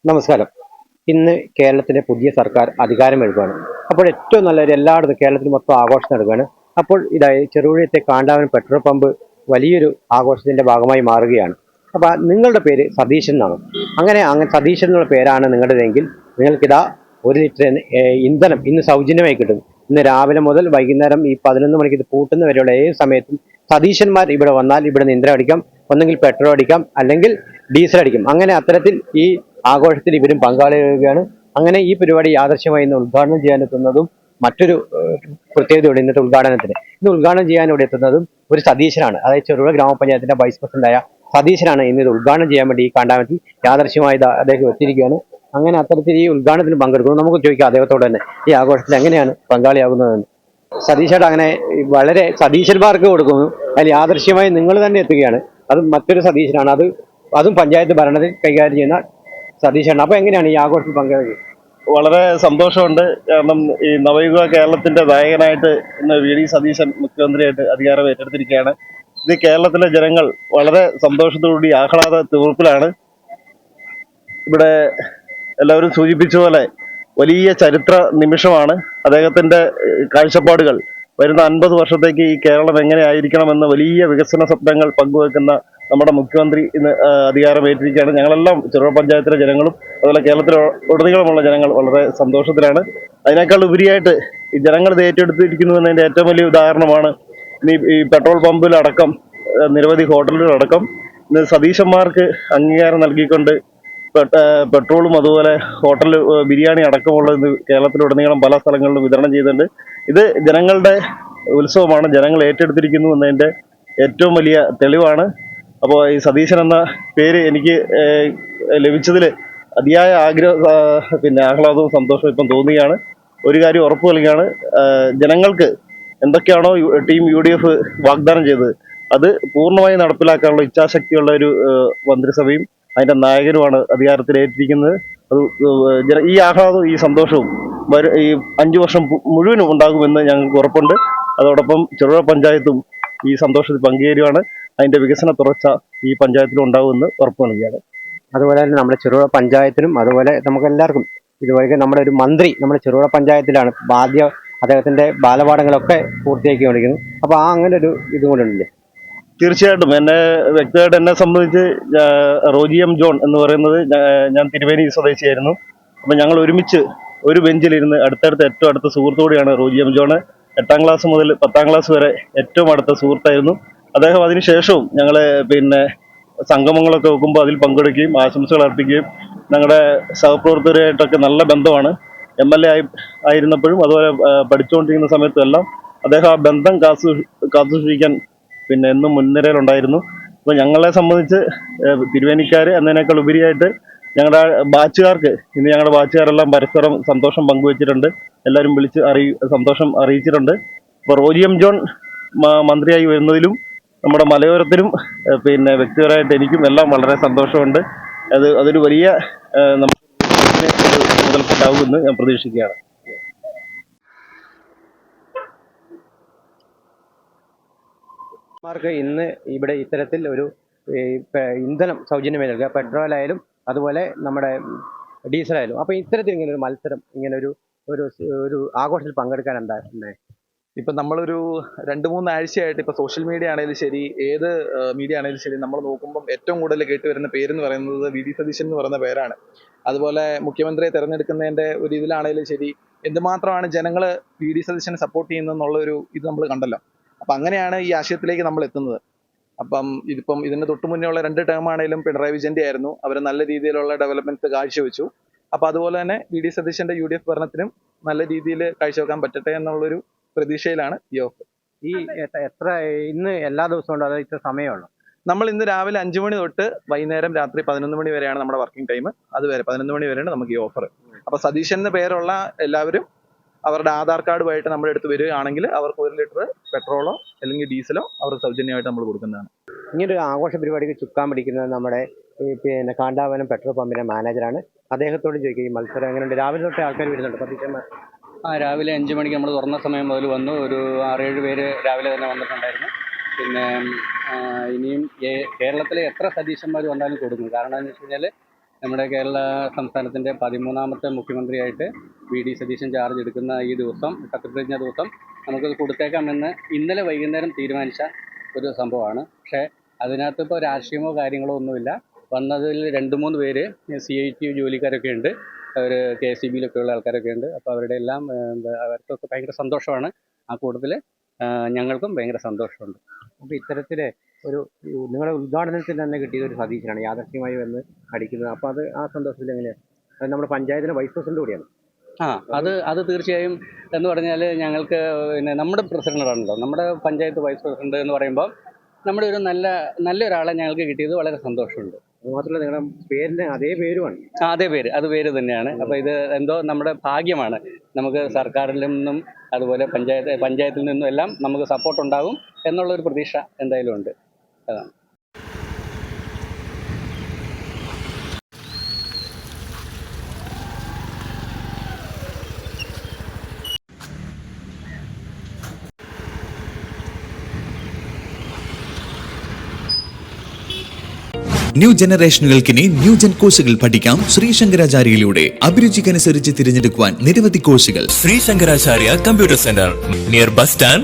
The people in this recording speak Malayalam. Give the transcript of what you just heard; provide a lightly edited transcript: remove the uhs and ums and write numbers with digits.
നമസ്കാരം. ഇന്ന് കേരളത്തിലെ പുതിയ സർക്കാർ അധികാരമേൽക്കുകയാണ്. അപ്പോൾ ഏറ്റവും നല്ലൊരു എല്ലായിടത്തും കേരളത്തിൽ മൊത്തം ആഘോഷം നടക്കുകയാണ്. അപ്പോൾ ഇതായി ചെറുപുഴത്തെ കാണ്ടാവൻ പെട്രോൾ പമ്പ് വലിയൊരു ആഘോഷത്തിന്റെ ഭാഗമായി മാറുകയാണ്. അപ്പോൾ നിങ്ങളുടെ പേര് സതീശൻ എന്നാണ്. അങ്ങനെ സതീശൻ എന്നുള്ള പേരാണ് നിങ്ങളുടേതെങ്കിൽ നിങ്ങൾക്കിതാ 1 ലിറ്റർ ഇന്ധനം ഇന്ന് സൗജന്യമായി കിട്ടും. ഇന്ന് രാവിലെ മുതൽ വൈകുന്നേരം ഈ 11 മണിക്ക് ഇത് പൂട്ടുന്ന വരെയുള്ള ഏത് സമയത്തും സതീശന്മാർ ഇവിടെ വന്നാൽ ഇവിടെ നിന്ന് ഇന്ധനം അടിക്കാം. ഒന്നെങ്കിൽ പെട്രോൾ അടിക്കാം, അല്ലെങ്കിൽ ഡീസൽ അടിക്കും. അങ്ങനെ അത്തരത്തിൽ ഈ ആഘോഷത്തിൽ ഇവരും പങ്കാളിയാവുകയാണ്. അങ്ങനെ ഈ പരിപാടി യാദൃശ്യമായി ഇന്ന് ഉദ്ഘാടനം ചെയ്യാനെത്തുന്നതും മറ്റൊരു പ്രത്യേകതയോടെ ഇന്നത്തെ ഇന്ന് ഉദ്ഘാടനം ചെയ്യാൻ ഇവിടെ എത്തുന്നതും ഒരു സതീശനാണ്. അതായത് ചെറുപുഴ ഗ്രാമപഞ്ചായത്തിന്റെ വൈസ് പ്രസിഡന്റായ സതീശനാണ് ഇന്ന് ഇത് ഉദ്ഘാടനം ചെയ്യാൻ വേണ്ടി ഈ കാണ്ടാമത്തിൽ യാദൃശ്യമായി അദ്ദേഹം എത്തിയിരിക്കുകയാണ്. അങ്ങനെ അത്തരത്തിൽ ഈ ഉദ്ഘാടനത്തിന് പങ്കെടുക്കുന്നു. നമുക്ക് ചോദിക്കാം അദ്ദേഹത്തോട് തന്നെ ഈ ആഘോഷത്തിൽ എങ്ങനെയാണ് പങ്കാളിയാകുന്നതെന്ന്. സതീശേട്ട അങ്ങനെ വളരെ സതീശന്മാർക്ക് കൊടുക്കുന്നു, അതിൽ യാദൃശ്യമായി നിങ്ങൾ തന്നെ എത്തുകയാണ്. അതും മറ്റൊരു സതീശനാണ്, അതും പഞ്ചായത്ത് ഭരണത്തിൽ കൈകാര്യം ചെയ്യുന്ന സതീശാണ്. അപ്പൊ എങ്ങനെയാണ് ഈ ആഘോഷത്തിൽ പങ്കെടുക്കുന്നത്? വളരെ സന്തോഷമുണ്ട്. കാരണം ഈ നവയുഗ കേരളത്തിന്റെ നായകനായിട്ട് ഇന്ന് വി.ഡി. സതീശൻ മുഖ്യമന്ത്രിയായിട്ട് അധികാരം ഏറ്റെടുത്തിരിക്കുകയാണ്. ഇത് കേരളത്തിലെ ജനങ്ങൾ വളരെ സന്തോഷത്തോടുകൂടി ആഹ്ലാദ തീർപ്പിലാണ്. ഇവിടെ എല്ലാവരും സൂചിപ്പിച്ച പോലെ വലിയ ചരിത്ര നിമിഷമാണ്. അദ്ദേഹത്തിന്റെ കാഴ്ചപ്പാടുകൾ വരുന്ന 50 വർഷത്തേക്ക് ഈ കേരളം എങ്ങനെ ആയിരിക്കണമെന്ന് വലിയ വികസന സ്വപ്നങ്ങൾ പങ്കുവെക്കുന്ന നമ്മുടെ മുഖ്യമന്ത്രി ഇന്ന് അധികാരമേറ്റിരിക്കുകയാണ്. ഞങ്ങളെല്ലാം ചെറുപുഴ പഞ്ചായത്തിലെ ജനങ്ങളും അതുപോലെ കേരളത്തിലെ ഉടനീളമുള്ള ജനങ്ങൾ വളരെ സന്തോഷത്തിലാണ്. അതിനേക്കാൾ ഉപരിയായിട്ട് ഈ ജനങ്ങൾ ഇത് ഏറ്റെടുത്തിരിക്കുന്നു എന്നതിന്റെ ഏറ്റവും വലിയ ഉദാഹരണമാണ് ഈ പെട്രോൾ പമ്പിലടക്കം നിരവധി ഹോട്ടലുകളടക്കം ഇന്ന് സതീശന്മാർക്ക് അംഗീകാരം നൽകിക്കൊണ്ട് പെട്രോളും അതുപോലെ ഹോട്ടൽ ബിരിയാണി അടക്കമുള്ള ഇത് കേരളത്തിലുടനീളം പല സ്ഥലങ്ങളിലും വിതരണം ചെയ്തിട്ടുണ്ട്. ഇത് ജനങ്ങളുടെ ഉത്സവമാണ്, ജനങ്ങൾ ഏറ്റെടുത്തിരിക്കുന്നു എന്നതിന്റെ ഏറ്റവും വലിയ തെളിവാണ്. അപ്പോൾ ഈ സതീശൻ എന്ന പേര് എനിക്ക് ലഭിച്ചതിൽ അതിയായ ആഹ്ലാദവും സന്തോഷവും ഇപ്പം തോന്നുകയാണ്. ഒരു കാര്യം ഉറപ്പു നൽകുകയാണ്, ജനങ്ങൾക്ക് എന്തൊക്കെയാണോ ടീം UDF വാഗ്ദാനം ചെയ്തത് അത് പൂർണ്ണമായി നടപ്പിലാക്കാനുള്ള ഇച്ഛാശക്തിയുള്ള ഒരു മന്ത്രിസഭയും അതിന്റെ നായകനുമാണ് അധികാരത്തിലേറ്റിരിക്കുന്നത്. അത് ഈ ആഹ്ലാദവും ഈ സന്തോഷവും ഈ 5 വർഷം മുഴുവനും ഉണ്ടാകുമെന്ന് ഞങ്ങൾക്ക് ഉറപ്പുണ്ട്. അതോടൊപ്പം ചെറുപുഴ പഞ്ചായത്തും ഈ സന്തോഷത്തിൽ പങ്കുചേരുകയാണ്. അതിന്റെ വികസന തുടർച്ച ഈ പഞ്ചായത്തിലും ഉണ്ടാകുമെന്ന് ഉറപ്പു നൽകിയാണ്. അതുപോലെ തന്നെ നമ്മുടെ ചെറുപുഴ പഞ്ചായത്തിനും അതുപോലെ നമുക്ക് എല്ലാവർക്കും ഇതുവരെ നമ്മുടെ ഒരു മന്ത്രി നമ്മുടെ ചെറുപുഴ പഞ്ചായത്തിലാണ് അദ്ദേഹത്തിന്റെ ബാലപാഠങ്ങളൊക്കെ പൂർത്തിയാക്കിക്കൊണ്ടിരിക്കുന്നു. അപ്പൊ അങ്ങനെ ഒരു ഇതും കൂടെ ഉണ്ടല്ലേ? തീർച്ചയായിട്ടും വ്യക്തിയായിട്ട് എന്നെ സംബന്ധിച്ച് റോജി എം ജോൺ എന്ന് പറയുന്നത് ഞാൻ തിരുവേനി സ്വദേശിയായിരുന്നു. അപ്പൊ ഞങ്ങൾ ഒരുമിച്ച് ഒരു ബെഞ്ചിലിരുന്ന് അടുത്തടുത്ത് ഏറ്റവും അടുത്ത സുഹൃത്തുകൂടിയാണ് റോജി എം ജോണ്. 8ാം ക്ലാസ് മുതൽ 10ാം ക്ലാസ് വരെ ഏറ്റവും അടുത്ത സുഹൃത്തായിരുന്നു അദ്ദേഹം. അതിനുശേഷവും ഞങ്ങളെ സംഗമങ്ങളൊക്കെ വെക്കുമ്പോൾ അതിൽ പങ്കെടുക്കുകയും ആശംസകൾ അർപ്പിക്കുകയും ഞങ്ങളുടെ സഹപ്രവർത്തകരായിട്ടൊക്കെ നല്ല ബന്ധമാണ്. MLA ആയിരുന്നപ്പോഴും അതുപോലെ പഠിച്ചുകൊണ്ടിരിക്കുന്ന സമയത്തും എല്ലാം അദ്ദേഹം ആ ബന്ധം കാത്തുസൂക്ഷിക്കാൻ എന്നും മുൻനിരയിലുണ്ടായിരുന്നു. അപ്പോൾ ഞങ്ങളെ സംബന്ധിച്ച് തിരുവേനിക്കാർ എന്നതിനേക്കാൾ ഉപരിയായിട്ട് ഞങ്ങളുടെ ബാച്ചുകാർക്ക് ഇന്ന് ഞങ്ങളുടെ ബാച്ചുകാരെല്ലാം പരസ്പരം സന്തോഷം പങ്കുവച്ചിട്ടുണ്ട്. എല്ലാവരും വിളിച്ച് സന്തോഷം അറിയിച്ചിട്ടുണ്ട്. അപ്പോൾ റോജി എം ജോൺ മന്ത്രിയായി വരുന്നതിലും നമ്മുടെ മലയോരത്തിനും വ്യക്തിപരമായിട്ട് എനിക്കും എല്ലാം വളരെ സന്തോഷമുണ്ട്. അതൊരു വലിയ മുതൽക്കൂട്ടാവുമെന്ന് ഞാൻ പ്രതീക്ഷിക്കുകയാണ്. ഇന്ന് ഇവിടെ ഇത്തരത്തിൽ ഒരു ഇന്ധനം സൗജന്യമായി നൽകുക, പെട്രോളായാലും അതുപോലെ നമ്മുടെ ഡീസലായാലും. അപ്പൊ ഇത്തരത്തിൽ ഇങ്ങനെ ഒരു മത്സരം, ഇങ്ങനെ ഒരു ആഘോഷത്തിൽ പങ്കെടുക്കാൻ എന്താ? ഇപ്പം നമ്മളൊരു 2-3 ആഴ്ചയായിട്ട് ഇപ്പോൾ സോഷ്യൽ മീഡിയ ആണെങ്കിലും ശരി, ഏത് മീഡിയ ആണെങ്കിലും ശരി, നമ്മൾ നോക്കുമ്പം ഏറ്റവും കൂടുതൽ കേട്ടുവരുന്ന പേരെന്ന് പറയുന്നത് വി.ഡി. സതീശൻ എന്ന് പറയുന്ന പേരാണ്. അതുപോലെ മുഖ്യമന്ത്രിയെ തിരഞ്ഞെടുക്കുന്നതിൻ്റെ ഒരു ഇതിലാണെങ്കിലും ശരി, എന്തുമാത്രമാണ് ജനങ്ങൾ വി.ഡി. സതീശനെ സപ്പോർട്ട് ചെയ്യുന്നതെന്നുള്ളൊരു ഇത് നമ്മൾ കണ്ടല്ലോ. അപ്പം അങ്ങനെയാണ് ഈ ആശയത്തിലേക്ക് നമ്മൾ എത്തുന്നത്. അപ്പം ഇതിന് തൊട്ട് മുന്നേ ഉള്ള 2 ടേം ആണെങ്കിലും പിണറായി വിജയൻ്റെ ആയിരുന്നു. അവർ നല്ല രീതിയിലുള്ള ഡെവലപ്മെൻറ്റ്സ് കാഴ്ചവെച്ചു. അപ്പോൾ അതുപോലെ തന്നെ വി.ഡി. സതീശൻ്റെ UDF ഭരണത്തിനും നല്ല രീതിയിൽ കാഴ്ചവെക്കാൻ പറ്റട്ടെ എന്നുള്ളൊരു പ്രതീക്ഷയിലാണ് ഈ ഓഫർ. ഇന്ന് എല്ലാ ദിവസവും ഉണ്ടോ, അതോ ഇത്ര സമയമുള്ളൂ? നമ്മൾ ഇന്ന് രാവിലെ 5 മണി തൊട്ട് വൈകുന്നേരം രാത്രി 11 മണി വരെയാണ് നമ്മുടെ വർക്കിംഗ് ടൈം. അതുവരെ 11 മണി വരെയാണ് നമുക്ക് ഈ ഓഫർ. അപ്പോൾ സതീശൻ എന്ന പേരുള്ള എല്ലാവരും അവരുടെ ആധാർ കാർഡുമായിട്ട് നമ്മുടെ അടുത്ത് വരികയാണെങ്കിൽ അവർക്ക് 1 ലിറ്റർ പെട്രോളോ അല്ലെങ്കിൽ ഡീസലോ അവർക്ക് സൗജന്യമായിട്ട് നമ്മൾ കൊടുക്കുന്നതാണ്. ഇങ്ങനൊരു ആഘോഷ പരിപാടിക്ക് ചുക്കാൻ പിടിക്കുന്നത് നമ്മുടെ കാണ്ടാവനം പെട്രോൾ പമ്പിന്റെ മാനേജറാണ്. അദ്ദേഹത്തോട് ചോദിക്കുക, ഈ മത്സരം എങ്ങനെയുണ്ട്? രാവിലെ തൊട്ട് ആൾക്കാർ വരുന്നുണ്ട് സതീശന്മാർ? രാവിലെ 5 മണിക്ക് നമ്മൾ തുറന്ന സമയം മുതൽ വന്നു. ഒരു 6-7 പേര് രാവിലെ തന്നെ വന്നിട്ടുണ്ടായിരുന്നു. പിന്നെ ഇനിയും കേരളത്തിലെ എത്ര സതീശന്മാർ വന്നാലും കൊടുക്കും. കാരണം എന്ന് വെച്ച് കഴിഞ്ഞാൽ നമ്മുടെ കേരള സംസ്ഥാനത്തിൻ്റെ 13ാമത്തെ മുഖ്യമന്ത്രിയായിട്ട് വി.ഡി. സതീശൻ ചാർജ് എടുക്കുന്ന ഈ ദിവസം, സത്യപ്രതിജ്ഞ ദിവസം നമുക്കത് കൊടുത്തേക്കാമെന്ന് ഇന്നലെ വൈകുന്നേരം തീരുമാനിച്ച ഒരു സംഭവമാണ്. പക്ഷേ അതിനകത്ത് ഇപ്പോൾ രാഷ്ട്രീയമോ കാര്യങ്ങളോ ഒന്നുമില്ല. വന്നതിൽ 2-3 പേര് CIT ജോലിക്കാരൊക്കെ ഉണ്ട്, അവർ KSEBിയിലൊക്കെ ഉള്ള ആൾക്കാരൊക്കെ ഉണ്ട്. അപ്പോൾ അവരുടെ എല്ലാം അവർക്കൊക്കെ ഭയങ്കര സന്തോഷമാണ്. ആ കൂട്ടത്തിൽ ഞങ്ങൾക്കും ഭയങ്കര സന്തോഷമുണ്ട്. അപ്പോൾ ഇത്തരത്തിൽ ഒരു നിങ്ങളുടെ ഉദ്ഘാടനത്തിൽ തന്നെ കിട്ടിയത് ഒരു സതീശനാണ്, യാദൃശ്യമായി വന്ന് അടിക്കുന്നത്. അപ്പോൾ അത് ആ സന്തോഷത്തിൽ എങ്ങനെയാണ്? അത് നമ്മുടെ പഞ്ചായത്തിലെ വൈസ് പ്രസിഡന്റ് കൂടിയാണ്. അത് തീർച്ചയായും എന്ന് പറഞ്ഞാൽ ഞങ്ങൾക്ക് പിന്നെ നമ്മുടെ പ്രസിഡന്റാണല്ലോ, നമ്മുടെ പഞ്ചായത്ത് വൈസ് പ്രസിഡന്റ് എന്ന് പറയുമ്പോൾ നമ്മുടെ ഒരു നല്ലൊരാളെ ഞങ്ങൾക്ക് കിട്ടിയത് വളരെ സന്തോഷമുണ്ട്. അത് മാത്രമല്ല നിങ്ങളുടെ പേരിന് അതേ പേരുമാണ്. അത് പേര് തന്നെയാണ്. അപ്പോൾ ഇത് എന്തോ നമ്മുടെ ഭാഗ്യമാണ്. നമുക്ക് സർക്കാരിൽ നിന്നും അതുപോലെ പഞ്ചായത്തിൽ നിന്നും എല്ലാം നമുക്ക് സപ്പോർട്ട് ഉണ്ടാകും എന്നുള്ളൊരു പ്രതീക്ഷ എന്തായാലും ഉണ്ട്. അതാണ്. ന്യൂ ജനറേഷനുകൾക്കിനി ന്യൂ ജെൻ കോഴ്സുകൾ പഠിക്കാം ശ്രീശങ്കരാചാര്യയിലൂടെ. അഭിരുചിക്കനുസരിച്ച് തിരഞ്ഞെടുക്കുവാൻ നിരവധി കോഴ്സുകൾ. Sree Sankaracharya computer centre, near bus stand,